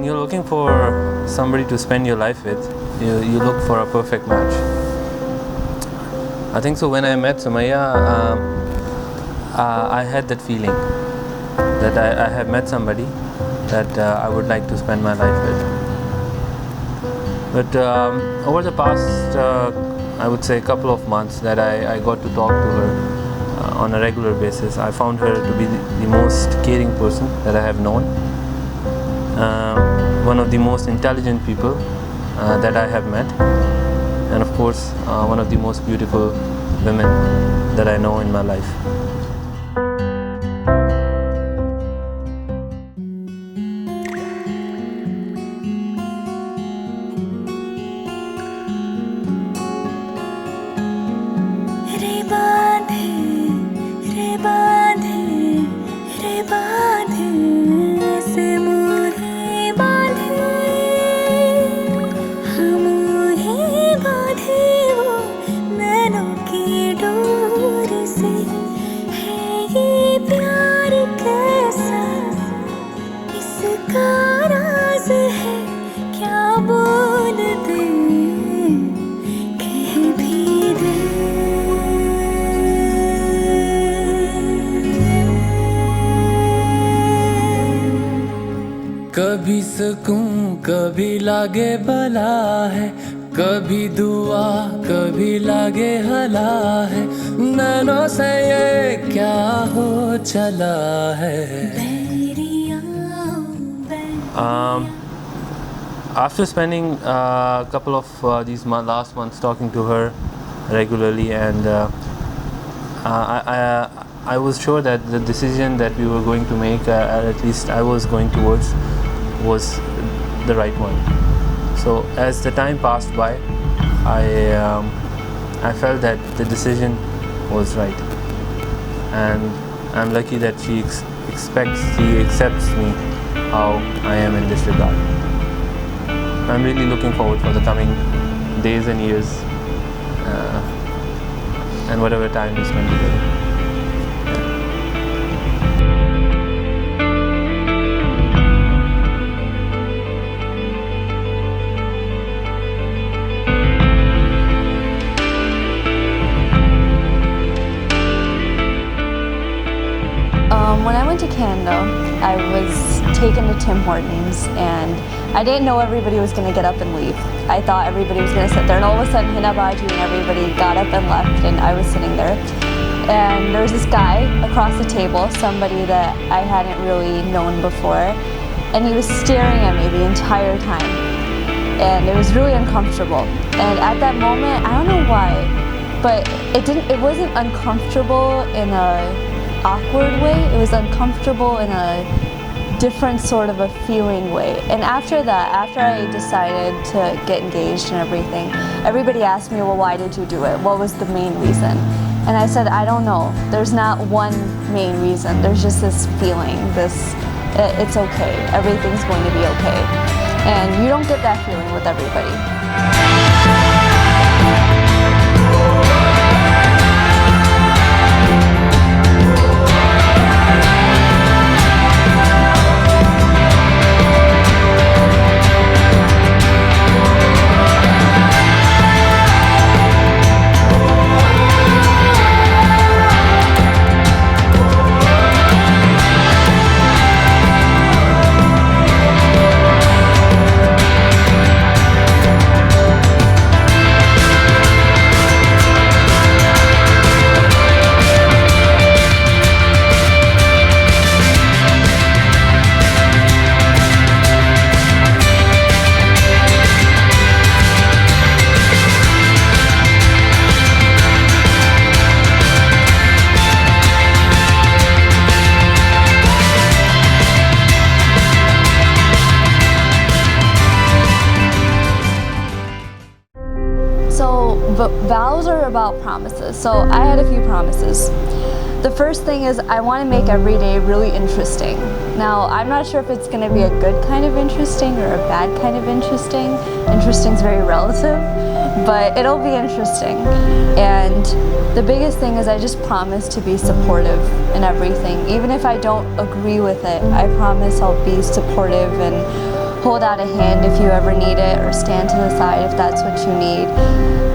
when you're looking for somebody to spend your life with, you look for a perfect match. I think so. When I met Sumaya, I had that feeling that I have met somebody that I would like to spend my life with. But over the past, I would say, couple of months that I got to talk to her on a regular basis, I found her to be the most caring person that I have known. One of the most intelligent people that I have met, and of course one of the most beautiful women that I know in my life. कभी सुकून कभी लागे बला है, कभी दुआ कभी लागे हला है, नैनों से ये क्या हो चला है. After spending a couple of these last months talking to her regularly, and I was sure that the decision that we were going to make, at least I was going towards, was the right one. So as the time passed by, I felt that the decision was right, and I'm lucky that she accepts me how I am in this regard. I'm really looking forward for the coming days and years, and whatever time we spend together. When I went to Canada, I was taken to Tim Hortons, and I didn't know everybody was going to get up and leave. I thought everybody was going to sit there, and all of a sudden Hina Baji and everybody got up and left, and I was sitting there. And there was this guy across the table, somebody that I hadn't really known before, and he was staring at me the entire time. And it was really uncomfortable. And at that moment, I don't know why, but it wasn't uncomfortable in a awkward way. It was uncomfortable in a different sort of a feeling way. And after that, after I decided to get engaged and everything, everybody asked me, well, why did you do it? What was the main reason? And I said, I don't know. There's not one main reason. There's just this feeling, it's okay. Everything's going to be okay. And you don't get that feeling with everybody. Vows are about promises. So I had a few promises. The first thing is I want to make every day really interesting. Now, I'm not sure if it's going to be a good kind of interesting or a bad kind of interesting. Interesting is very relative, but it'll be interesting. And the biggest thing is I just promise to be supportive in everything. Even if I don't agree with it, I promise I'll be supportive and hold out a hand if you ever need it, or stand to the side if that's what you need.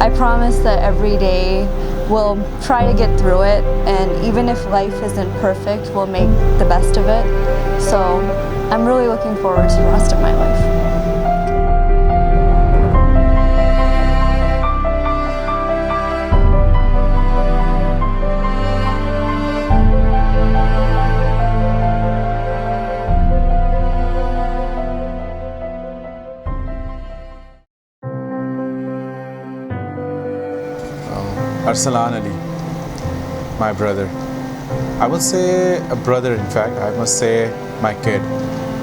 I promise that every day we'll try to get through it, and even if life isn't perfect, we'll make the best of it. So I'm really looking forward to the rest of my life. Arsalan Ali, my brother. I would say a brother, in fact. I must say my kid.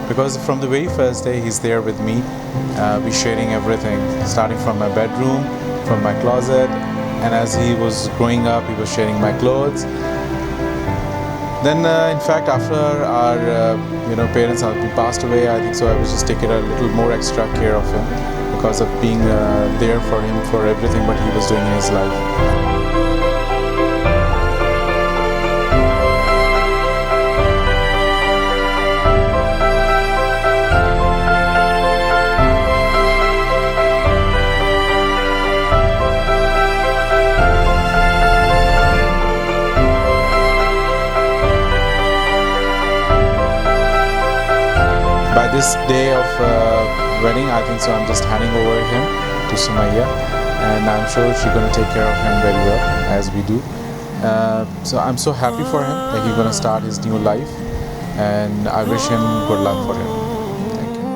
Because from the very first day, he's there with me. We're sharing everything, starting from my bedroom, from my closet. And as he was growing up, he was sharing my clothes. Then, in fact, after our parents have passed away, I think so I was just taking a little more extra care of him because of being there for him for everything what he was doing in his life. By this day of wedding, I think so I'm just handing over him to Sumaya, and I'm sure she's going to take care of him very well, as we do. So I'm so happy for him that he's going to start his new life, and I wish him good luck for him. Thank you.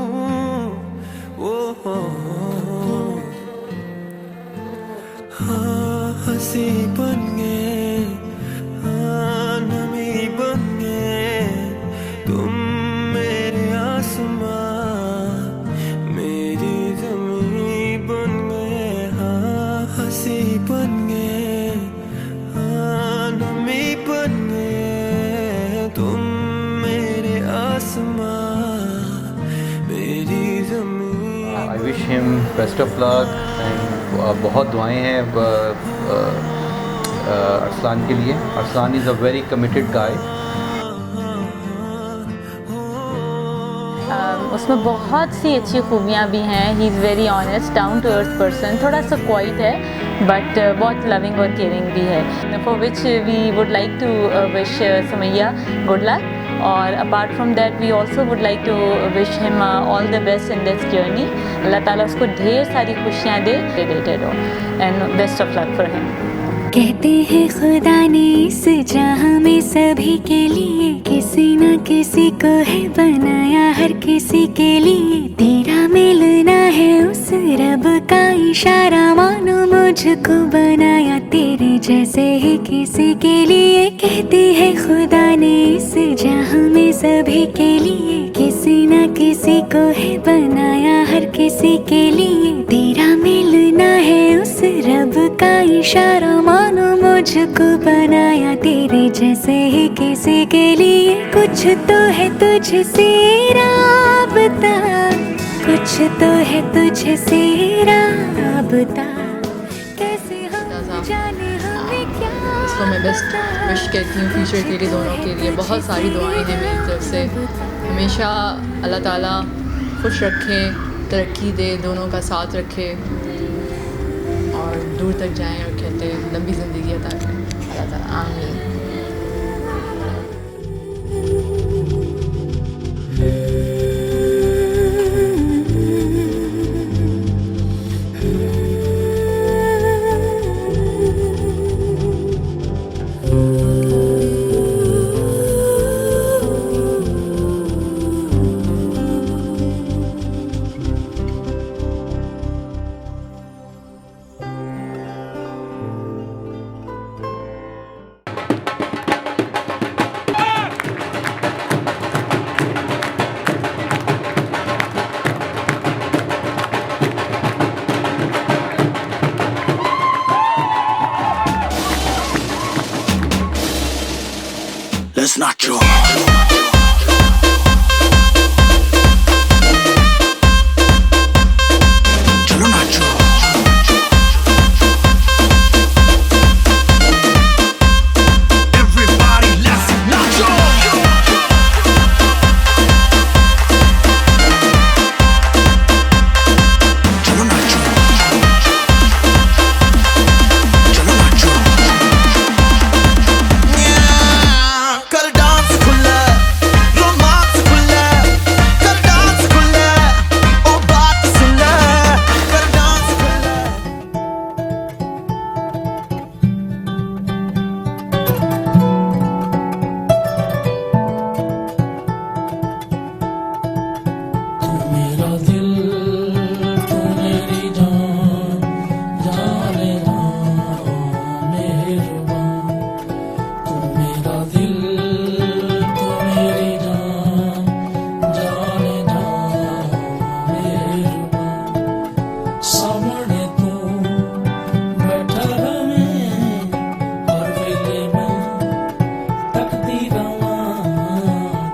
I wish him best of luck and बहुत दुआएं हैं अरसलान के लिए. Arsalan is a very committed guy. उसमें बहुत सी अच्छी खूबियाँ भी हैं. He is very honest, down to earth person. थोड़ा सा क्वाइट है बट बहुत लविंग और केयरिंग भी है. For which we would like to wish Samaiya good luck. और apart from that we also would like to wish him all the best in this journey. Allah ताला उसको ढेर सारी खुशियाँ दे रिलेटेड हो, and best of luck for him. कहते हैं खुदा ने इस जहां में सभी के लिए किसी न किसी को है बनाया, हर किसी के लिए तेरा मिलना है उस रब का इशारा. मानो मुझको बनाया तेरे जैसे ही किसी के लिए. कहते हैं खुदा ने इस जहां में सभी के लिए किसी न किसी को है बनाया, हर किसी के लिए तेरा मिलना है उस रब का इशारा. मानो मुझको बनाया तेरे जैसे ही किसी के लिए. कुछ तो है तुझसे राबता, कुछ तो है तुझसे राबता. कैसे हम जाने हमें क्या. इसको मैं बेस्ट विश कहती हूँ फ्यूचर के लिए, दोनों के लिए. बहुत सारी दुआएं हैं मेरी तरफ से. हमेशा अल्लाह ताला खुश रखे, तरक्की दे, दोनों का साथ रखे और दूर तक जाएं, और कहते हैं लंबी ज़िंदगी अता करें अल्लाह ताला. आमीन. Let's not joke. चलो नाचो. Everybody, let's nacho. सामने तू बैठा रहे और वेले में तकती रवा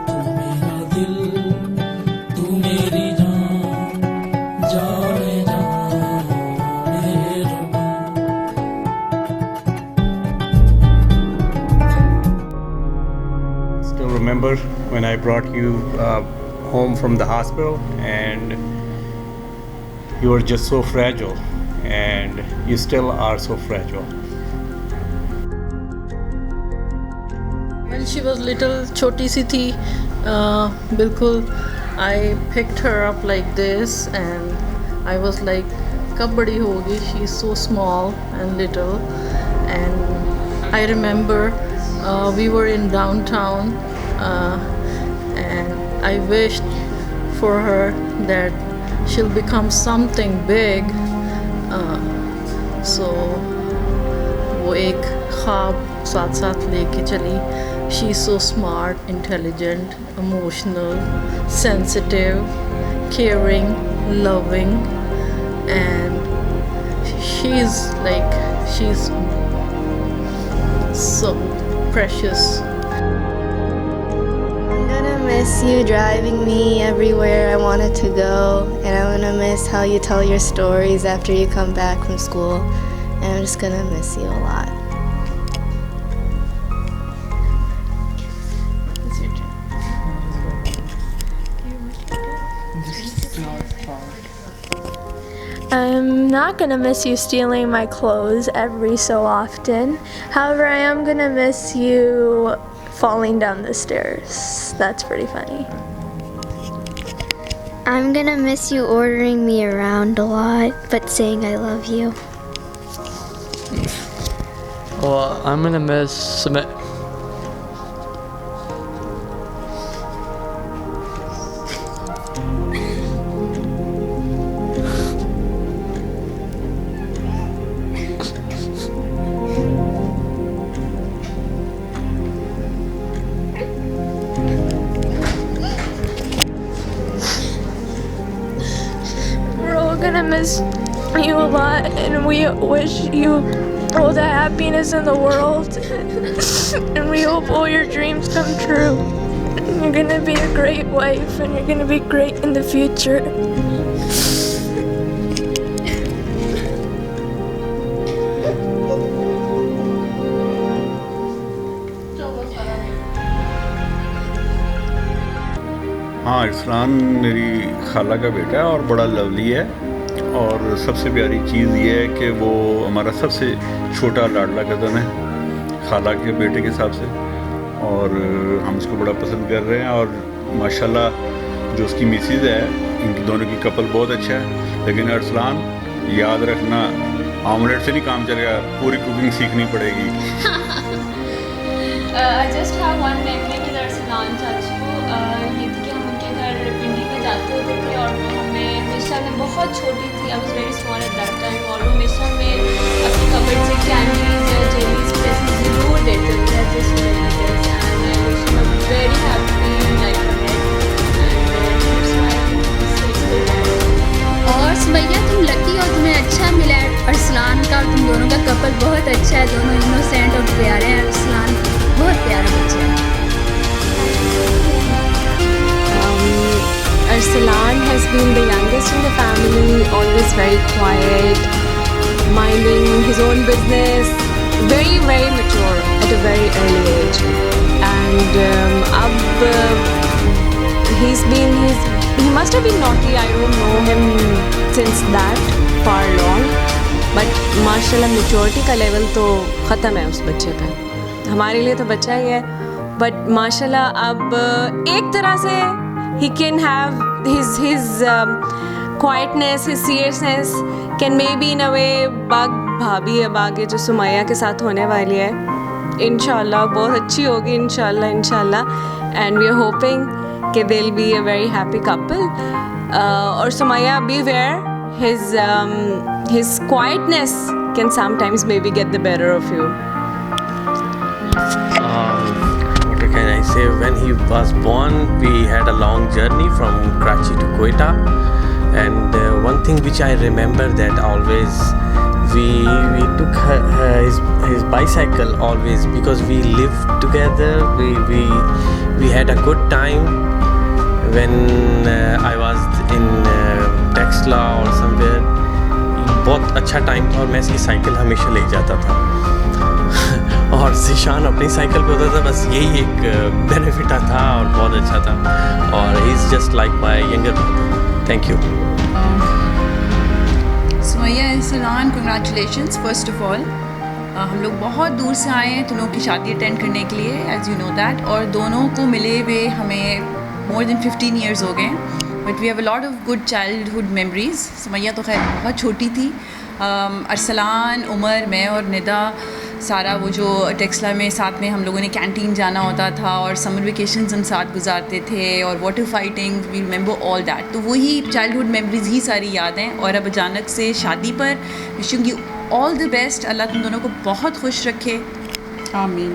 तू मेरा दिल तू मेरी जान जाने जाने रब्बा Still remember when I brought you home from the hospital and you were just so fragile and you still are so fragile. When she was little, छोटी सी थी, बिल्कुल, I picked her up like this and I was like, कब बड़ी होगी? She's so small and little. And I remember we were in downtown and I wished for her that she'll become something big. So वो एक ख्वाब साथ साथ लेके चली. She's so smart, intelligent, emotional, sensitive, caring, loving, and she's so precious. I'm gonna miss you driving me everywhere I wanted to go, and I'm gonna miss how you tell your stories after you come back from school, and I'm just gonna miss you a lot. I'm not gonna miss you stealing my clothes every so often. However, I am gonna miss you falling down the stairs. That's pretty funny. I'm gonna miss you ordering me around a lot, but saying I love you. Well, I'm gonna miss Gonna miss you a lot, and we wish you all the happiness in the world, and we hope all your dreams come true. And you're gonna be a great wife, and you're gonna be great in the future. हाँ, इरफान मेरी खाला का बेटा है और बड़ा lovely है, और सबसे प्यारी चीज़ ये है कि वो हमारा सबसे छोटा लाडला कज़न है खाला के बेटे के हिसाब से, और हम उसको बड़ा पसंद कर रहे हैं. और माशाल्लाह जो उसकी मिसेज़ है, इनकी दोनों की कपल बहुत अच्छा है. लेकिन अरसलान, याद रखना, ऑमलेट से नहीं काम चलेगा, पूरी कुकिंग सीखनी पड़ेगी. I just have one memory with Arsalan चाचू. ये थी कि हम उनके घर पिंडी में जाते होते थे, और वो हमें हमेशा, मैं बहुत छोटी थी, I was very small at that time, और वो हमेशा में अपनी कबर्ड से कैंडीज या जेलीज जैसे ज़रूर देते थे. जस्ट वेरी हैप्पी लाइक और सुमैया, तुम लकी हो, तुम्हें अच्छा मिला है अरसलान का, और तुम दोनों का कपल बहुत अच्छा है, दोनों इनोसेंट और प्यारे हैं. अरसलान बहुत प्यारा बच्चा है. Arsalan has been the youngest in the family, always very quiet, minding his own business, very, very mature at a very early age. And he must have been naughty, I don't know him since that far long. But माशाल्लाह maturity का level तो ख़त्म है उस बच्चे पे. हमारे लिए तो बच्चा ही है, but माशाल्लाह अब एक तरह से he can have his quietness, his seriousness can maybe in a way bug भाभी अब आगे जो सुमैया के साथ होने वाली है, इंशाल्लाह बहुत अच्छी होगी, इंशाल्लाह. And we are hoping कि they'll be a very happy couple. और Sumaiya, beware, his quietness can sometimes maybe get the better of you. What can I say? When he was born, we had a long journey from Karachi to Quetta. And one thing which I remember that always we took his bicycle always, because we lived together. We had a good time when I was in Texla or somewhere. बहुत अच्छा time था और मैं इसकी cycle हमेशा ले जाता था और ज़ीशान अपनी साइकिल पे होता था, बस यही एक बेनिफिट था और बहुत अच्छा था, और he is just like my younger brother. Thank you. Sumaiya and Salan, congratulations first of all. हम लोग बहुत दूर से आए हैं तुम लोग की शादी अटेंड करने के लिए, एज यू नो दैट, और दोनों को मिले हुए हमें मोर देन 15 ईयर्स हो गए हैं, but we have a lot of good childhood memories. Sumaiya तो खैर बहुत छोटी थी. अरसलान, उमर, मैं और निदा सारा वो जो टेक्सला में साथ में हम लोगों ने कैंटीन जाना होता था और समर वेकेशंस हम साथ गुजारते थे और water fighting, we remember all that. तो वही चाइल्डहुड मेमोरीज ही सारी याद हैं. और अब अचानक से शादी पर wishing you all the best. Allah तुम दोनों को बहुत खुश रखे. आमीन.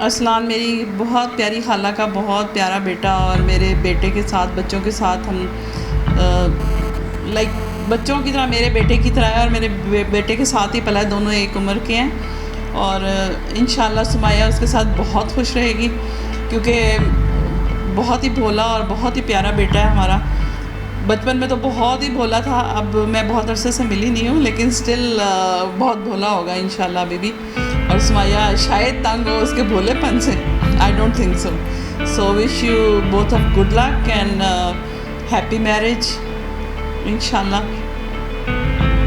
अरसलान मेरी बहुत प्यारी खाला का बहुत प्यारा बेटा, और मेरे बेटे के साथ, बच्चों के साथ हम लाइक बच्चों की तरह, मेरे बेटे की तरह है, और मेरे बेटे के साथ ही पला है. दोनों एक उम्र के हैं और इंशाल्लाह सुमैया उसके साथ बहुत खुश रहेगी, क्योंकि बहुत ही भोला और बहुत ही प्यारा बेटा है हमारा. बचपन में तो बहुत ही भोला था, अब मैं बहुत अरसे से मिली नहीं हूँ, लेकिन स्टिल बहुत भोला होगा इंशाल्लाह अभी भी. और सुमैया शायद तंग हो उसके भोलेपन से, I don't think so. So wish you both of good luck and happy marriage इंशाल्लाह.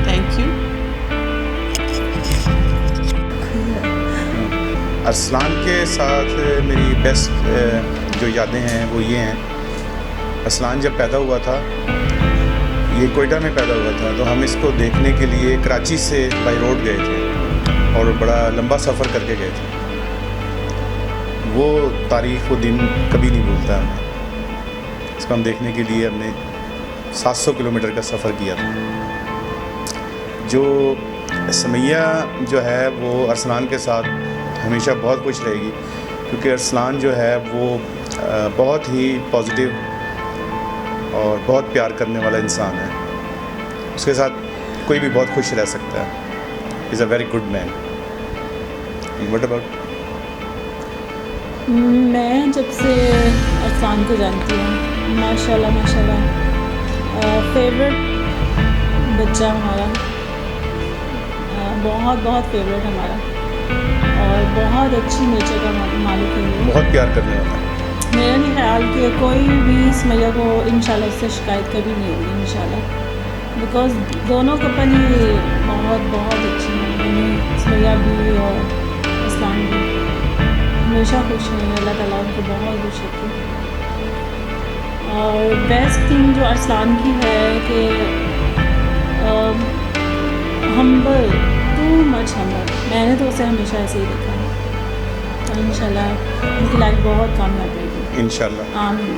Thank you. अरसलान के साथ मेरी बेस्ट जो यादें हैं वो ये हैं. अरसलान जब पैदा हुआ था, ये कोयटा में पैदा हुआ था, तो हम इसको देखने के लिए कराची से बाई रोड गए थे और बड़ा लंबा सफ़र करके गए थे. वो तारीख़, वो दिन कभी नहीं भूलता हमें. इसको हम देखने के लिए हमने 700 किलोमीटर का सफ़र किया था. जो सुमैया जो है वो अरसलान के साथ हमेशा बहुत खुश रहेगी, क्योंकि अरसलान जो है वो बहुत ही पॉजिटिव और बहुत प्यार करने वाला इंसान है. उसके साथ कोई भी बहुत खुश रह सकता है. Is a very good man. What about? मैं जब से अरसलान को जानती हूँ, माशाल्लाह माशाल्लाह, फेवरेट बच्चा हमारा, बहुत बहुत फेवरेट हमारा, और बहुत अच्छी नेचर का मालिक है. बहुत प्यार करने वाला है. मेरा नहीं ख्याल कि कोई भी सुमैया को इंशाल्लाह उससे शिकायत कभी नहीं होगी इंशाल्लाह, बिकॉज दोनों कपल ही बहुत बहुत अच्छी हैं. सुमैया भी और अरसलान भी हमेशा खुश हैं. अल्लाह ताला उनको बहुत खुश रखे. और बेस्ट थिंग जो अरसलान की है कि हम्बल, टू मच हम्बल. मैंने तो उसे हमेशा ऐसे ही देखा है. तो इंशाल्लाह उनकी लाइफ बहुत कामयाब रहेगी इंशाल्लाह. आमीन.